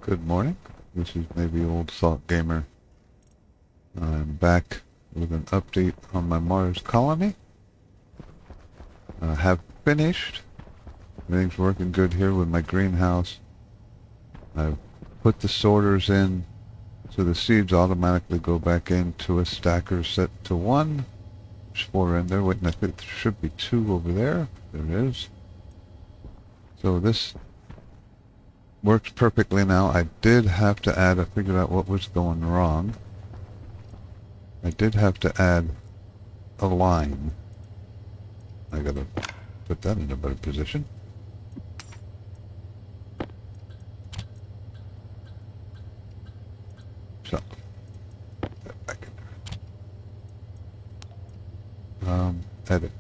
Good morning. This is maybe old Salt Gamer. I'm back with an update on my Mars colony. I have finished. Everything's working good here with my greenhouse. I've put the sorters in so the seeds automatically go back into a stacker set to 1. There's 4 in there. Wait, I think there should be 2 over there. There is. So this works perfectly now. I did have to add, I figured out what was going wrong. I did have to add a line. I gotta put that in a better position. So, put that back in there. Edit.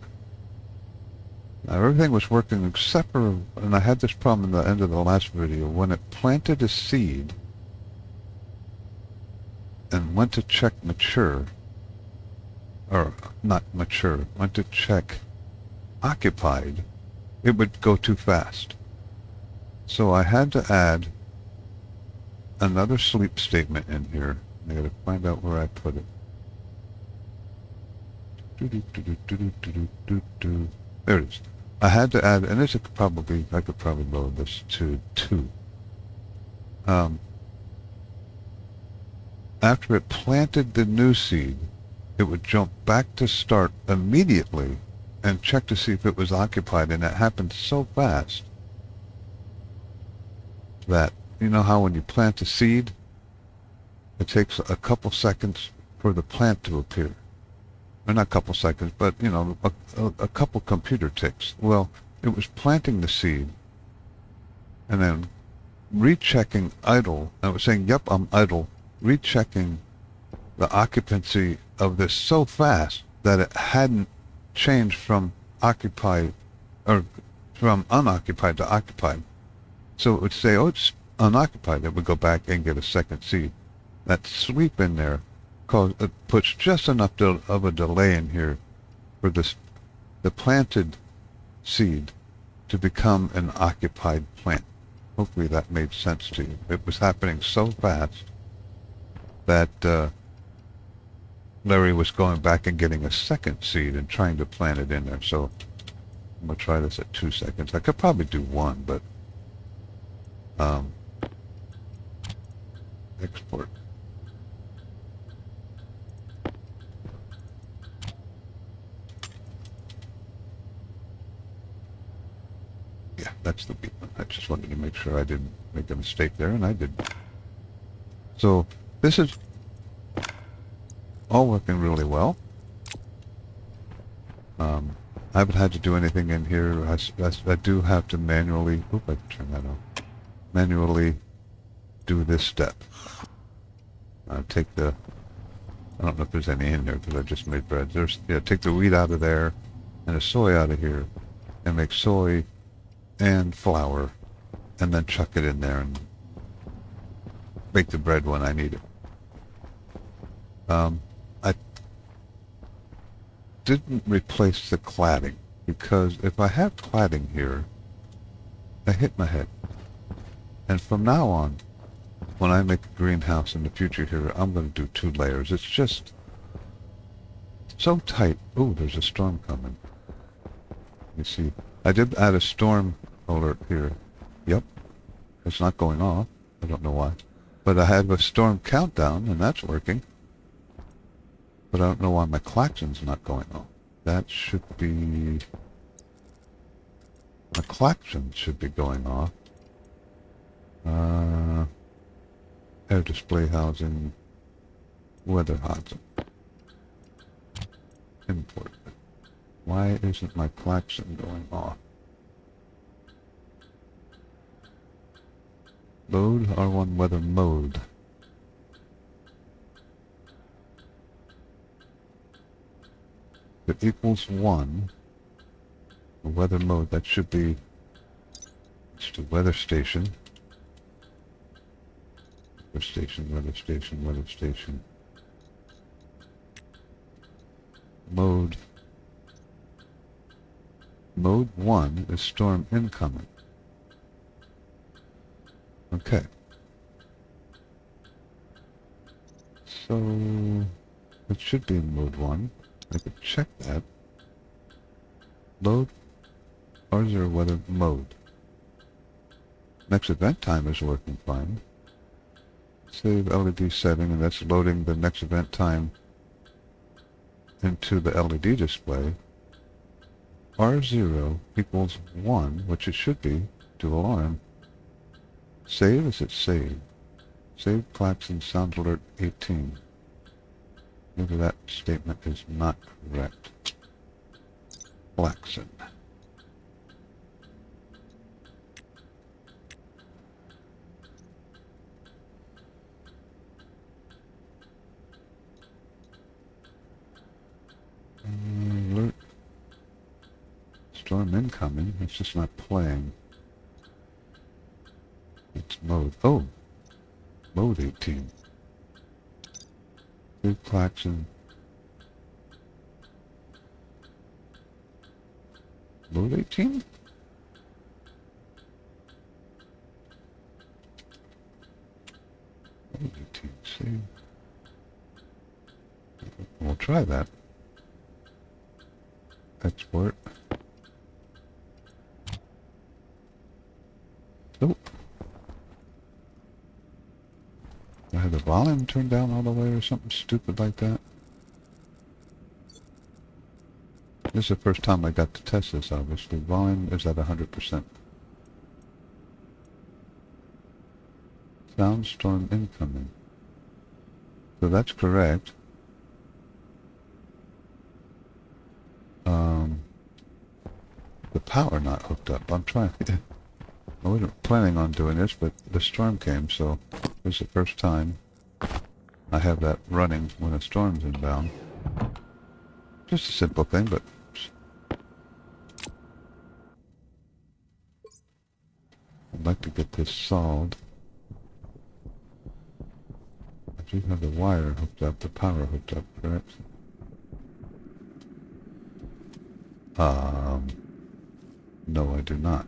Now everything was working except for, and I had this problem in the end of the last video, when it planted a seed and went to check mature, or not mature, went to check occupied, it would go too fast. So I had to add another sleep statement in here. I gotta find out where I put it. There it is. I had to add, and this could probably, I could probably load this to 2. After it planted the new seed, it would jump back to start immediately and check to see if it was occupied, and it happened so fast that, you know how when you plant a seed, it takes a couple seconds for the plant to appear. Or not a couple seconds, but, you know, a couple computer ticks. Well, it was planting the seed and then rechecking idle. And it was saying, yep, I'm idle, rechecking the occupancy of this so fast that it hadn't changed from occupied, or from unoccupied to occupied. So it would say, oh, it's unoccupied. It would go back and get a second seed. That sweep in there it puts just enough of a delay in here for the planted seed to become an occupied plant. Hopefully that made sense to you. It was happening so fast that Larry was going back and getting a second seed and trying to plant it in there. So I'm going to try this at 2 seconds. I could probably do 1, but export. Yeah, that's the beat one. I just wanted to make sure I didn't make a mistake there, and I did. So this is all working really well. I haven't had to do anything in here. I do have to manually, I can turn that on. Manually do this step. Take the, I don't know if there's any in there because I just made bread. Take the wheat out of there and the soy out of here and make soy and flour, and then chuck it in there and bake the bread when I need it. I didn't replace the cladding because if I have cladding here, I hit my head. And from now on, when I make a greenhouse in the future here, I'm going to do 2 layers. It's just so tight. Oh, there's a storm coming. You see, I did add a storm alert here. Yep, it's not going off. I don't know why. But I had a storm countdown, and that's working. But I don't know why my klaxon's not going off. That should be... My klaxon should be going off. Air display housing, weather housing. Import. Why isn't my klaxon going off? Load R1 weather mode. If it equals 1, the weather mode, that should be, let's do weather station. Weather station, weather station, weather station. Mode. Mode 1 is storm incoming. Okay. So it should be in mode 1. I could check that. Load R0 weather mode. Next event time is working fine. Save LED setting, and that's loading the next event time into the LED display. R0 equals 1, which it should be, dual alarm. Save, is it save? Save klaxon sound alert 18. Maybe that statement is not correct. Klaxon. Alert. Storm incoming. It's just not playing. It's mode. Oh! Mode 18. Big klaxon. Mode 18? Mode 18. See? We'll try that. Export. Nope. I had the volume turned down all the way or something stupid like that. This is the first time I got to test this, obviously. Volume is at 100%. Soundstorm incoming. So that's correct. The power not hooked up. I'm trying. I wasn't planning on doing this, but the storm came, so this is the first time I have that running when a storm's inbound. Just a simple thing, but I'd like to get this solved. I do have the wire hooked up, the power hooked up, correct? No, I do not.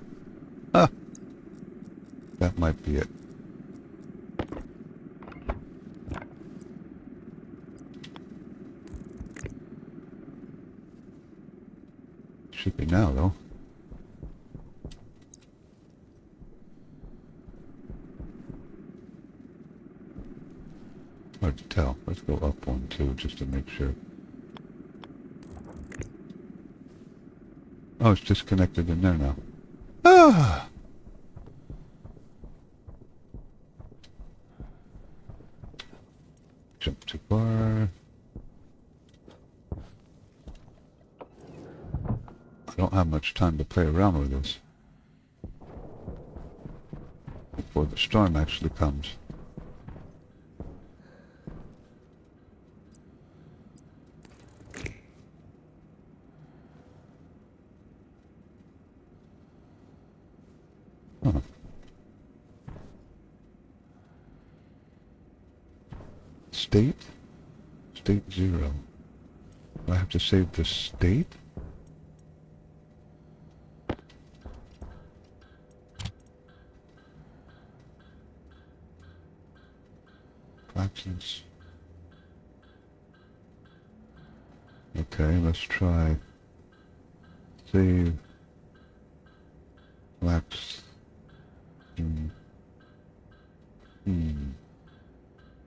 Ah! That might be it. Should be now, though. Hard to tell. Let's go up one, too, just to make sure. Oh, it's disconnected in there now. Ah! Jump too far. I don't have much time to play around with this before the storm actually comes. Huh. State? State 0. Do I have to save the state? Klaxons. Okay, let's try save Klaxon.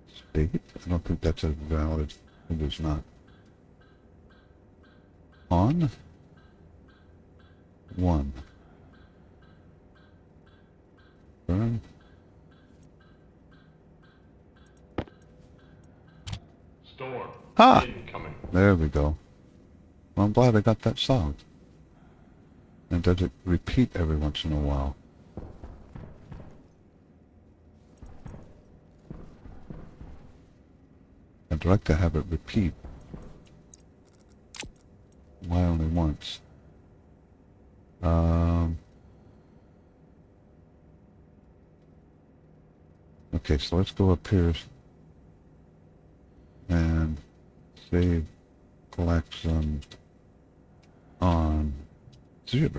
State? I don't think that's a valid. It is not. On 1. Burn. Storm. Ah! Incoming. There we go. Well, I'm glad I got that solved. And does it repeat every once in a while? I'd like to have it repeat. Why only once? Okay, so let's go up here and save klaxon on 0.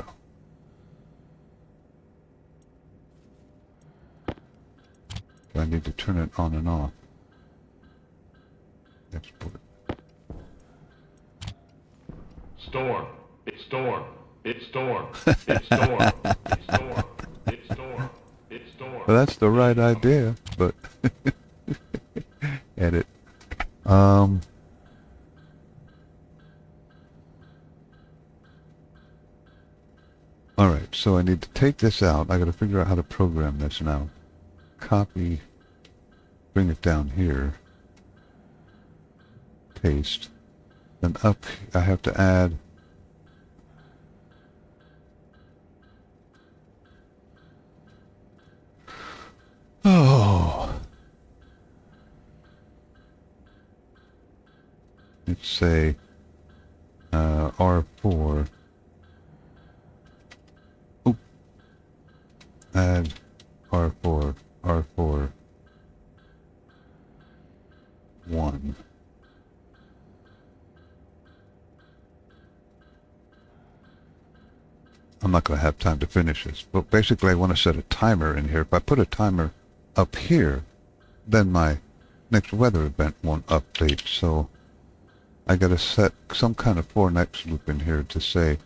Do I need to turn it on and off? Export. Storm. It's storm. It's storm. It's storm. It's storm. It's storm. It's storm. Well, that's the right idea, but edit. All right, so I need to take this out. I got to figure out how to program this now. Copy, bring it down here, paste. Then up, I have to add let's say R4. Oop. Add R4, R4, 1. I'm not going to have time to finish this, but basically I want to set a timer in here. If I put a timer up here, then my next weather event won't update. So I got to set some kind of for next loop in here to say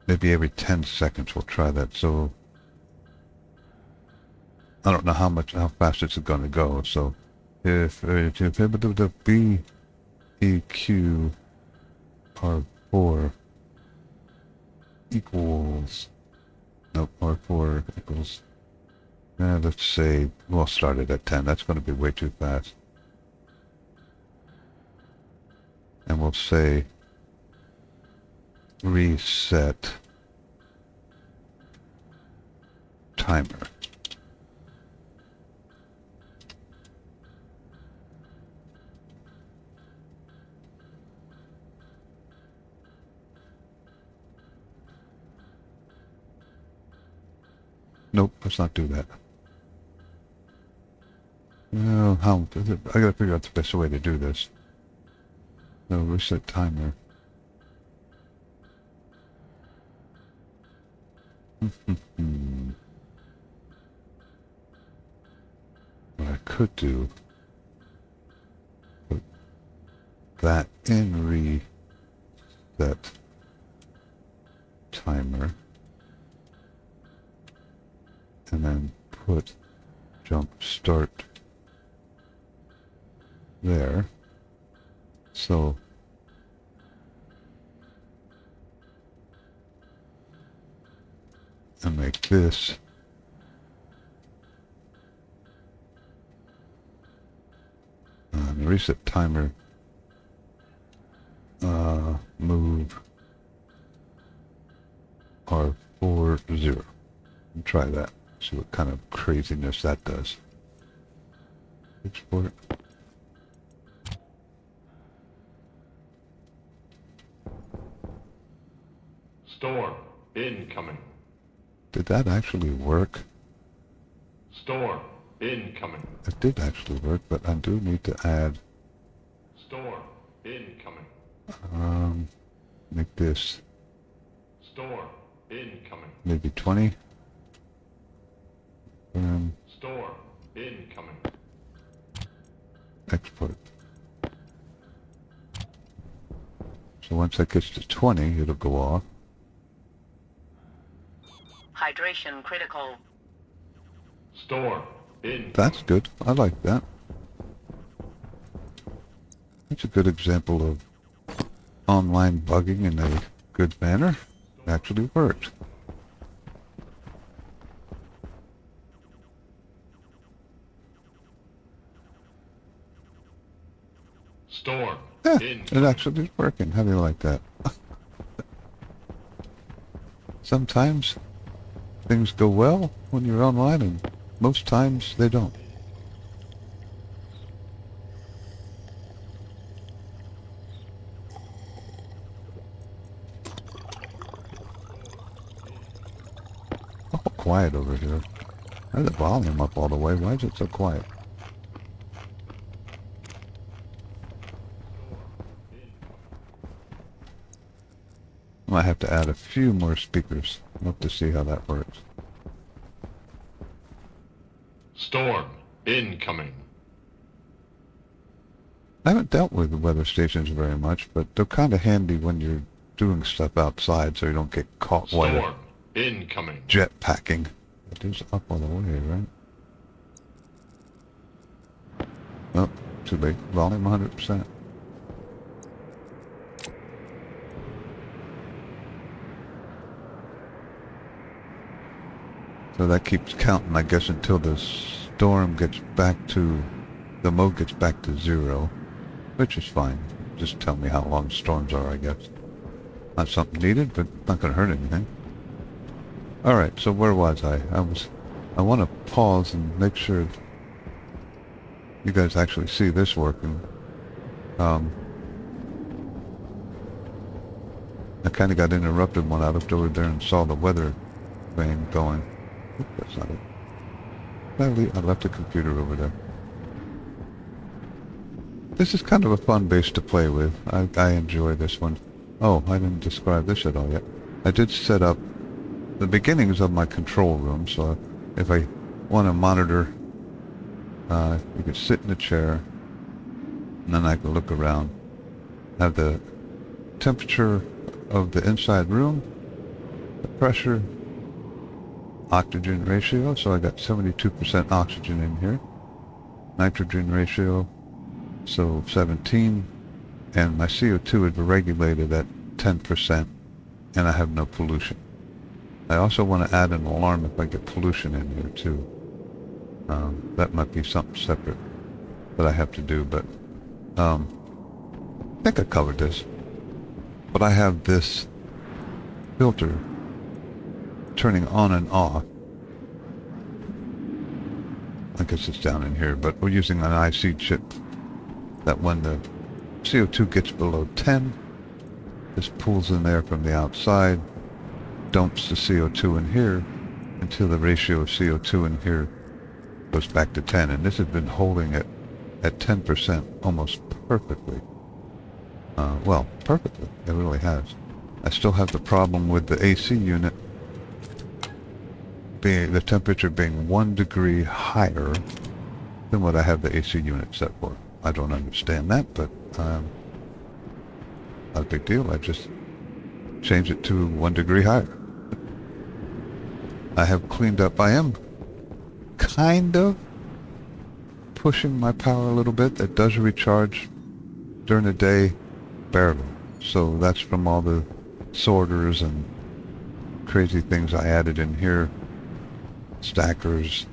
maybe every 10 seconds we'll try that. So I don't know how fast it's going to go. So if B E Q R4 equals, nope, R4 equals, let's say we'll start it at 10. That's going to be way too fast. And we'll say reset timer. Nope, let's not do that. Well, I gotta figure out the best way to do this. No, reset timer. What I could do, put that in reset timer, and then put jump start there. So and make this the reset timer move R40. Try that. See what kind of craziness that does. Export. Storm. Incoming. Did that actually work? Storm. Incoming. It did actually work, but I do need to add Storm. Incoming. make this Storm. Incoming. maybe 20. Storm. Incoming. Export. So once that gets to 20, it'll go off. Hydration critical. Storm. Incoming. That's good. I like that. That's a good example of online bugging in a good manner. It actually worked. Storm. Yeah, Incoming. it actually is working. How do you like that? Sometimes things go well when you're online, and most times they don't. Oh, quiet over here. I have the volume up all the way. Why is it so quiet? I might have to add a few more speakers. I'll have to see how that works. Storm. Incoming. I haven't dealt with the weather stations very much, but they're kind of handy when you're doing stuff outside so you don't get caught while you're Storm incoming. jet packing. It is up all the way, right? Oh, too late. Volume 100%. So that keeps counting, I guess, until the storm gets back to, the mode gets back to 0, which is fine. Just tell me how long storms are, I guess. Not something needed, but not going to hurt anything. Alright, so where was I? I want to pause and make sure you guys actually see this working. I kind of got interrupted when I looked over there and saw the weather thing going. Oop, that's not it. I left the computer over there. This is kind of a fun base to play with. I enjoy this one. Oh, I didn't describe this at all yet. I did set up the beginnings of my control room, so if I want to monitor, you could sit in a chair, and then I can look around. Have the temperature of the inside room, the pressure, oxygen ratio, so I got 72% oxygen in here, nitrogen ratio, so 17, and my CO2 is regulated at 10%, and I have no pollution. I also want to add an alarm if I get pollution in here too. That might be something separate that I have to do, but I think I covered this. But I have this filter turning on and off. I guess it's down in here, but we're using an IC chip that when the CO2 gets below 10, this pulls in there from the outside, dumps the CO2 in here until the ratio of CO2 in here goes back to 10. And this has been holding it at 10% almost perfectly. Well, perfectly. It really has. I still have the problem with the AC unit being, the temperature being 1 degree higher than what I have the AC unit set for. I don't understand that, but not a big deal. I just changed it to 1 degree higher. I have cleaned up. I am kind of pushing my power a little bit. It does recharge during the day, barely. So that's from all the sorters and crazy things I added in here. Stackers,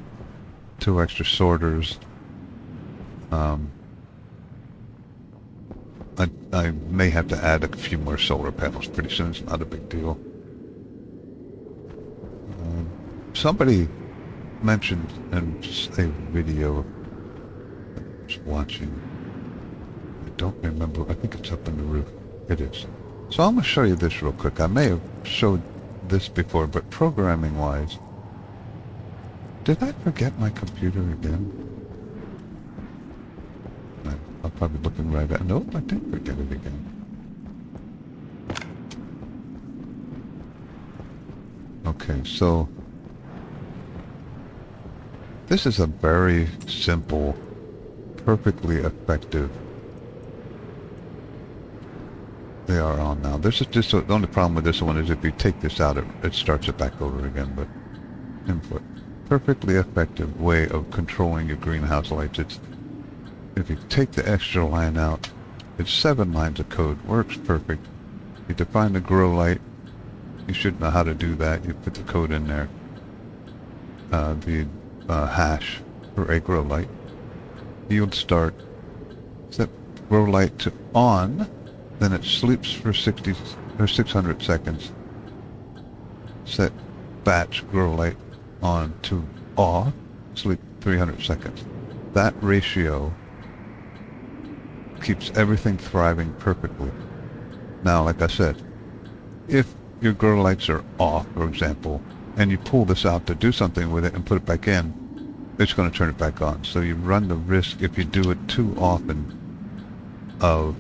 2 extra sorters. I may have to add a few more solar panels pretty soon. It's not a big deal. Somebody mentioned in a video I was watching, I don't remember, I think it's up on the roof. It is. So I'm going to show you this real quick. I may have showed this before, but programming wise, did I forget my computer again? I'm probably looking right at, nope, I didn't forget it again. Okay, so this is a very simple, perfectly effective. They are on now. This is just the only problem with this one is if you take this out, it starts it back over again. But input, perfectly effective way of controlling your greenhouse lights. It's if you take the extra line out, it's 7 lines of code. Works perfect. You define the grow light. You should know how to do that. You put the code in there. The hash for a grow light. Yield start. Set grow light to on. Then it sleeps for 60 or 600 seconds. Set batch grow light on to off. Sleep 300 seconds. That ratio keeps everything thriving perfectly. Now, like I said, if your grow lights are off, for example, and you pull this out to do something with it and put it back in, it's going to turn it back on. So you run the risk, if you do it too often, of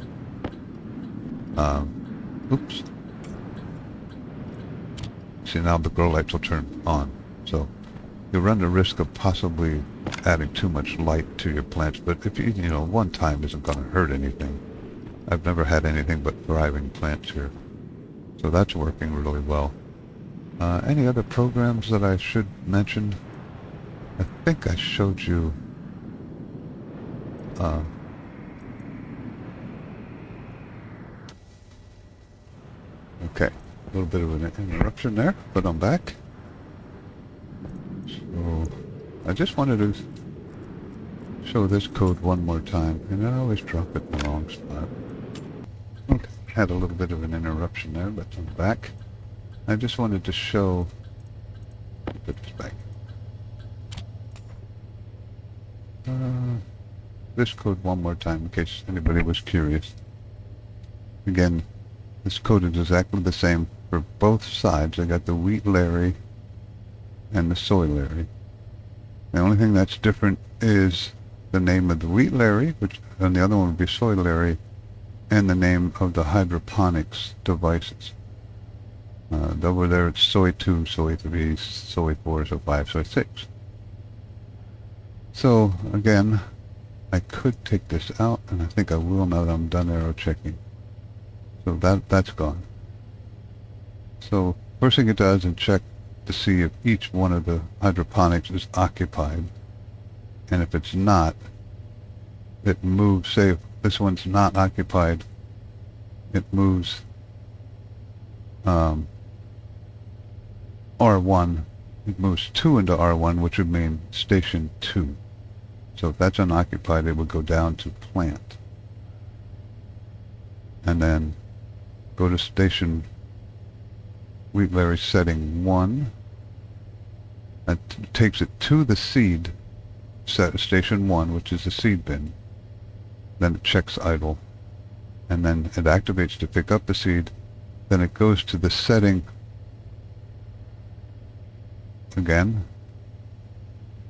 oops. See, now the grow lights will turn on. So you run the risk of possibly adding too much light to your plants, but if you know, one time isn't going to hurt anything. I've never had anything but thriving plants here. So that's working really well. Any other programs that I should mention? I think I showed you okay, a little bit of an interruption there, but I'm back. So I just wanted to show this code one more time, and I always drop it in the wrong spot. Okay, had a little bit of an interruption there, but I'm back. I just wanted to show, put this back. This code one more time in case anybody was curious. Again, this code is exactly the same for both sides. I got the wheat Larry and the soy Larry. The only thing that's different is the name of the wheat Larry, which, and the other one would be soy Larry, and the name of the hydroponics devices. Over there it's soy 2, soy 3, soy 4, soy 5, soy 6. So again, I could take this out, and I think I will now that I'm done arrow checking. So that's gone. So first thing it does is check to see if each one of the hydroponics is occupied, and if it's not, it moves. Say if this one's not occupied, it moves R1. It moves 2 into R1, which would mean station 2. So if that's unoccupied, it would go down to plant. And then go to station wheat Larry setting 1. That takes it to the seed set, station 1, which is the seed bin. Then it checks idle. And then it activates to pick up the seed. Then it goes to the setting again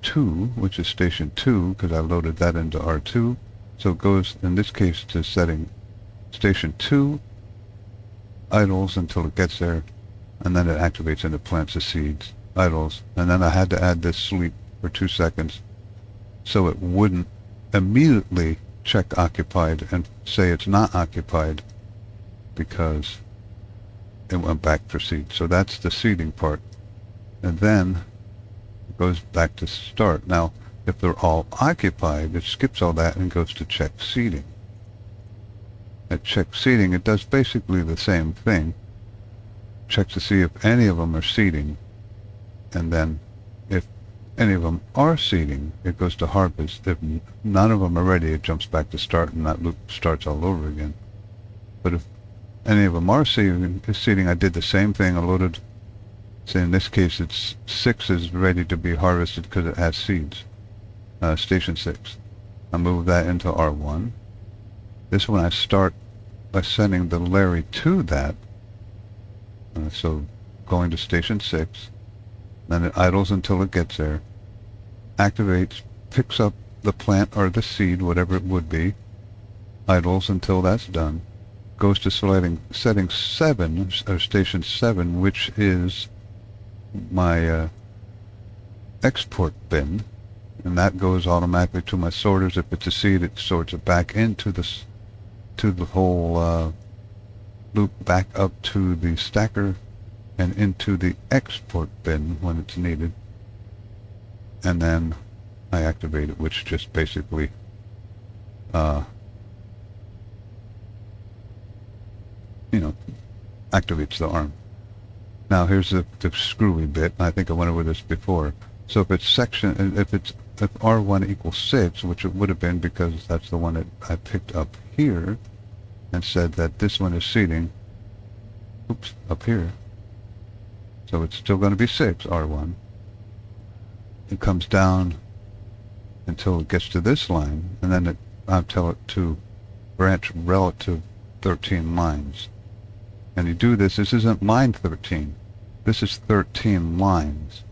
2, which is station 2, because I loaded that into R2. So it goes, in this case, to setting station 2, idles until it gets there, and then it activates and it plants the seeds, idles, and then I had to add this sleep for 2 seconds so it wouldn't immediately check occupied and say it's not occupied because it went back for seed. So that's the seeding part. And then goes back to start. Now, if they're all occupied, it skips all that and goes to check seeding. At check seeding, it does basically the same thing. Checks to see if any of them are seeding, and then if any of them are seeding, it goes to harvest. If none of them are ready, it jumps back to start, and that loop starts all over again. But if any of them are seeding, I did the same thing. I loaded. So in this case, it's 6 is ready to be harvested because it has seeds. Station 6. I move that into R1. This one I start by sending the Larry to that. So going to station 6. Then it idles until it gets there. Activates, picks up the plant or the seed, whatever it would be. Idles until that's done. Goes to setting 7, or station 7, which is my export bin, and that goes automatically to my sorters. If it's a seed, it sorts it back into the whole loop, back up to the stacker and into the export bin when it's needed, and then I activate it, which just basically activates the arm. Now here's the screwy bit. I think I went over this before. So if it's if R1 equals 6, which it would have been because that's the one that I picked up here and said that this one is seeding, oops, up here. So it's still going to be 6, R1. It comes down until it gets to this line, and then I'll tell it to branch relative 13 lines. And you do this isn't line 13, this is 13 lines.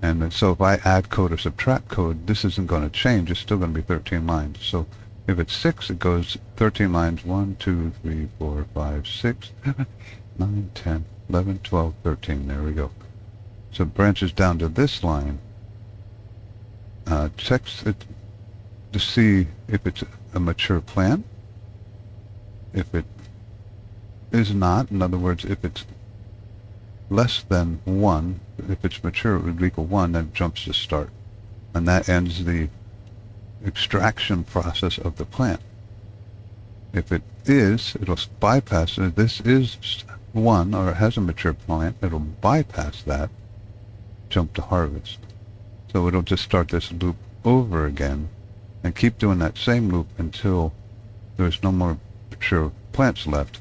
And so if I add code or subtract code, this isn't going to change, it's still going to be 13 lines. So if it's 6, it goes 13 lines, 1, 2, 3, 4, 5, 6, 7, 9, 10, 11, 12, 13, there we go. So it branches down to this line, checks it to see if it's a mature plant. If it is not, in other words, if it's less than 1, if it's mature it would equal 1, then it jumps to start. And that ends the extraction process of the plant. If it is, it'll bypass it. If this is 1 or it has a mature plant, it'll bypass that, jump to harvest. So it'll just start this loop over again and keep doing that same loop until there's no more mature plants left.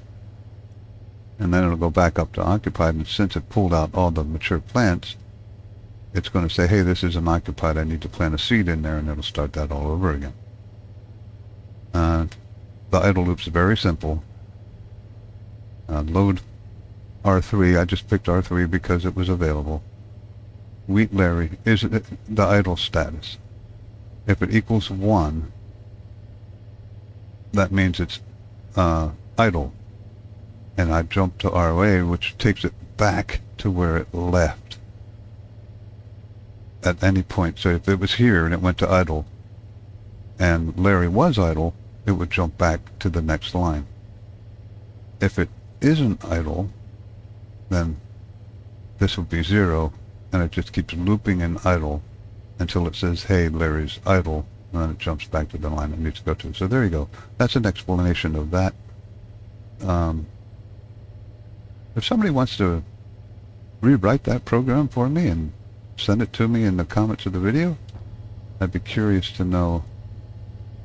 And then it'll go back up to occupied, and since it pulled out all the mature plants, it's going to say, hey, this isn't occupied, I need to plant a seed in there, and it'll start that all over again. The idle loop's very simple. Load R3, I just picked R3 because it was available. Wheat Larry is the idle status. If it equals 1, that means it's idle. And I jump to ROA, which takes it back to where it left at any point. So if it was here and it went to idle, and Larry was idle, it would jump back to the next line. If it isn't idle, then this would be 0, and it just keeps looping in idle until it says, hey, Larry's idle, and then it jumps back to the line it needs to go to. So there you go. That's an explanation of that. If somebody wants to rewrite that program for me and send it to me in the comments of the video, I'd be curious to know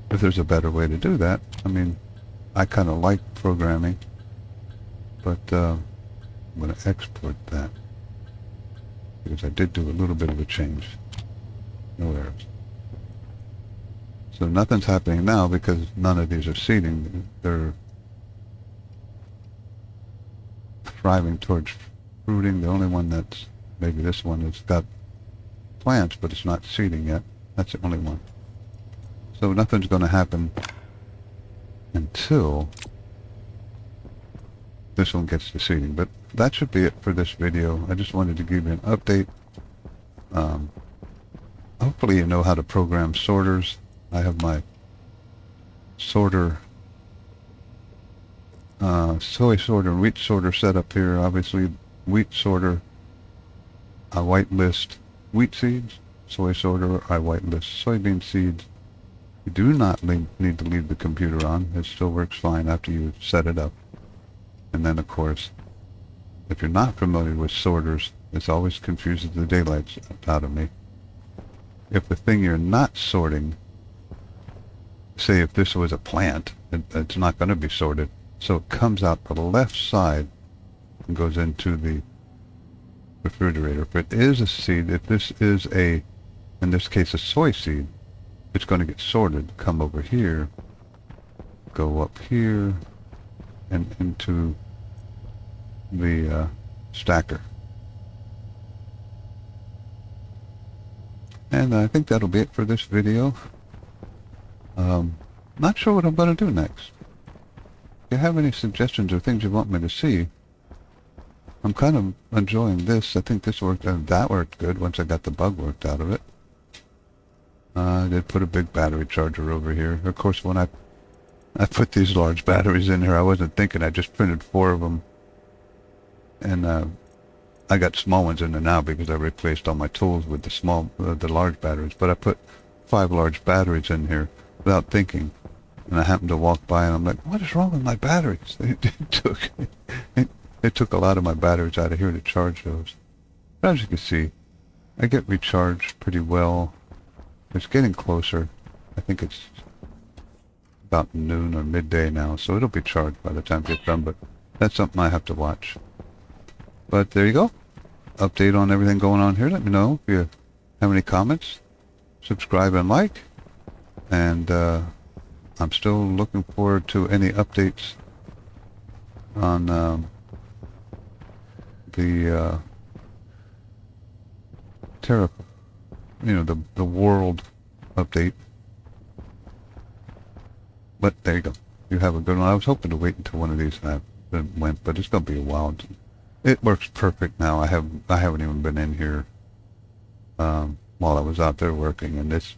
if there's a better way to do that. I mean, I kind of like programming, but I'm going to export that because I did do a little bit of a change. No errors. So nothing's happening now because none of these are seeding. They're thriving towards fruiting. The only one that's, maybe this one, has got plants, but it's not seeding yet. That's the only one. So nothing's going to happen until this one gets to seeding. But that should be it for this video. I just wanted to give you an update. Hopefully you know how to program sorters. I have my sorter, soy sorter and wheat sorter set up here. Obviously, wheat sorter, I whitelist wheat seeds. Soy sorter, I whitelist soybean seeds. You do not need to leave the computer on. It still works fine after you set it up. And then, of course, if you're not familiar with sorters, this always confuses the daylights out of me. If the thing you're not sorting, say if this was a plant, it's not going to be sorted. So it comes out the left side and goes into the refrigerator. If it is a seed, if this is a, in this case, a soy seed, it's going to get sorted, come over here, go up here, and into the stacker. And I think that'll be it for this video. Not sure what I'm going to do next. If you have any suggestions or things you want me to see, I'm kind of enjoying this. I think this worked, and that worked good once I got the bug worked out of it. I did put a big battery charger over here. Of course, when I put these large batteries in here, I wasn't thinking. I just printed 4 of them. And I got small ones in there now because I replaced all my tools with the large batteries. But I put 5 large batteries in here without thinking. And I happened to walk by and I'm like, what is wrong with my batteries? It took a lot of my batteries out of here to charge those. But as you can see, I get recharged pretty well. It's getting closer. I think it's about noon or midday now, so it'll be charged by the time it gets done, but that's something I have to watch. But there you go. Update on everything going on here. Let me know if you have any comments. Subscribe and like. And I'm still looking forward to any updates on the Terra, the world update. But there you go. You have a good one. I was hoping to wait until one of these went, but it's going to be a while. It works perfect now. I haven't even been in here while I was out there working, and this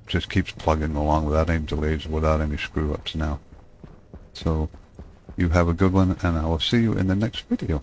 just keeps plugging along without any delays, without any screw-ups now. So you have a good one, and I will see you in the next video.